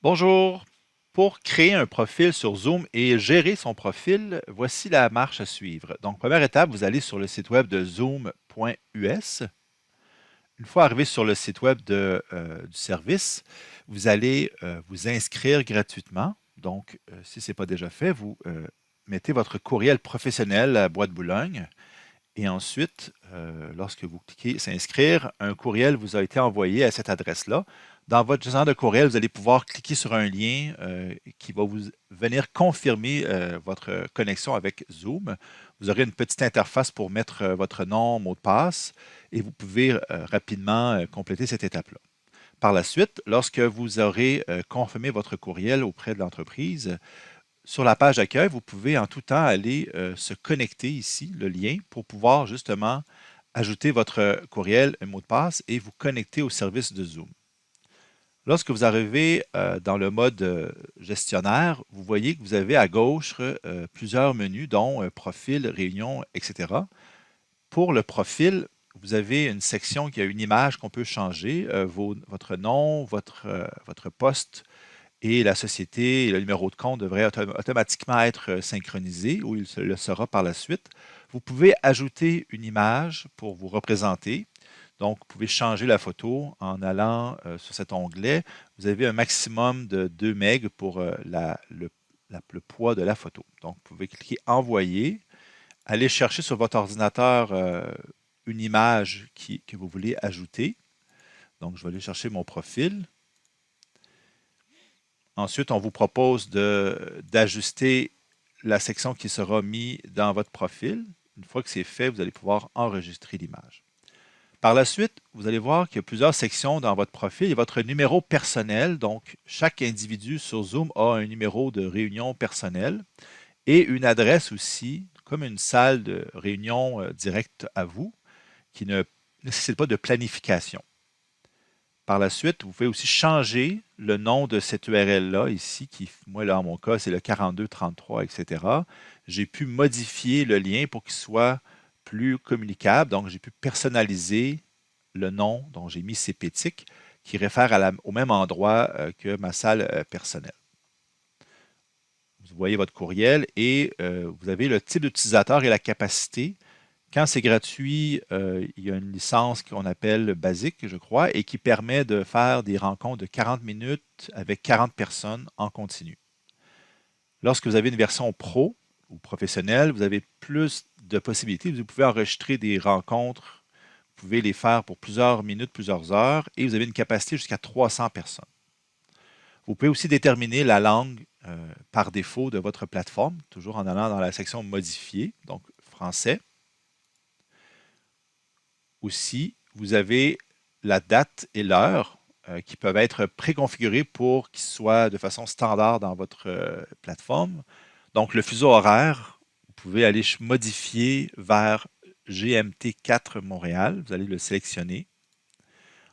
Bonjour. Pour créer un profil sur Zoom et gérer son profil, voici la marche à suivre. Donc, première étape, vous allez sur le site web de zoom.us. Une fois arrivé sur le site web du service, vous allez vous inscrire gratuitement. Donc, si ce n'est pas déjà fait, vous mettez votre courriel professionnel à Boîte Boulogne. Et ensuite, lorsque vous cliquez s'inscrire, un courriel vous a été envoyé à cette adresse-là. Dans votre gestionnaire de courriel, vous allez pouvoir cliquer sur un lien qui va vous venir confirmer votre connexion avec Zoom. Vous aurez une petite interface pour mettre votre nom, mot de passe, et vous pouvez rapidement compléter cette étape-là. Par la suite, lorsque vous aurez confirmé votre courriel auprès de l'entreprise, sur la page d'accueil, vous pouvez en tout temps aller se connecter ici, le lien, pour pouvoir justement ajouter votre courriel, un mot de passe et vous connecter au service de Zoom. Lorsque vous arrivez dans le mode gestionnaire, vous voyez que vous avez à gauche plusieurs menus, dont profil, réunion, etc. Pour le profil, vous avez une section qui a une image qu'on peut changer, votre nom, votre poste, et la société et le numéro de compte devraient automatiquement être synchronisés ou il le sera par la suite. Vous pouvez ajouter une image pour vous représenter. Donc, vous pouvez changer la photo en allant sur cet onglet. Vous avez un maximum de 2 MB pour le poids de la photo. Donc, vous pouvez cliquer Envoyer, aller chercher sur votre ordinateur une image que vous voulez ajouter. Donc, je vais aller chercher mon profil. Ensuite, on vous propose d'ajuster la section qui sera mise dans votre profil. Une fois que c'est fait, vous allez pouvoir enregistrer l'image. Par la suite, vous allez voir qu'il y a plusieurs sections dans votre profil. Il y a votre numéro personnel. Donc, chaque individu sur Zoom a un numéro de réunion personnel et une adresse aussi, comme une salle de réunion directe à vous, qui ne nécessite pas de planification. Par la suite, vous pouvez aussi changer le nom de cette URL-là ici, qui, moi, là, en mon cas, c'est le 4233, etc. J'ai pu modifier le lien pour qu'il soit plus communicable. Donc, j'ai pu personnaliser le nom dont j'ai mis CPTIC, qui réfère au même endroit que ma salle personnelle. Vous voyez votre courriel et vous avez le type d'utilisateur et la capacité. Quand c'est gratuit, il y a une licence qu'on appelle basique, je crois, et qui permet de faire des rencontres de 40 minutes avec 40 personnes en continu. Lorsque vous avez une version pro ou professionnelle, vous avez plus de possibilités. Vous pouvez enregistrer des rencontres, vous pouvez les faire pour plusieurs minutes, plusieurs heures, et vous avez une capacité jusqu'à 300 personnes. Vous pouvez aussi déterminer la langue par défaut de votre plateforme, toujours en allant dans la section Modifier, donc français. Aussi, vous avez la date et l'heure qui peuvent être préconfigurées pour qu'ils soient de façon standard dans votre plateforme. Donc, le fuseau horaire, vous pouvez aller modifier vers GMT 4 Montréal. Vous allez le sélectionner.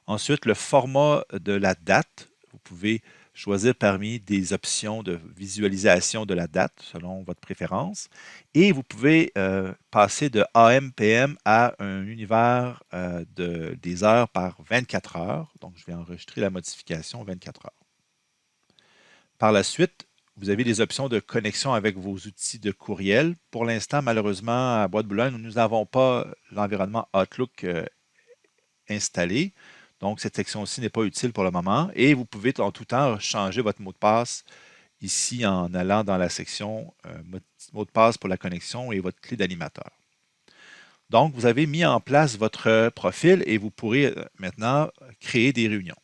Ensuite, le format de la date, vous pouvez choisir parmi des options de visualisation de la date selon votre préférence. Et vous pouvez passer de AM-PM à un univers des heures par 24 heures. Donc, je vais enregistrer la modification 24 heures. Par la suite, vous avez des options de connexion avec vos outils de courriel. Pour l'instant, malheureusement, à Boîte Boulogne, nous n'avons pas l'environnement Outlook installé. Donc, cette section-ci n'est pas utile pour le moment. Et vous pouvez en tout temps changer votre mot de passe ici en allant dans la section mot de passe pour la connexion et votre clé d'animateur. Donc, vous avez mis en place votre profil et vous pourrez maintenant créer des réunions.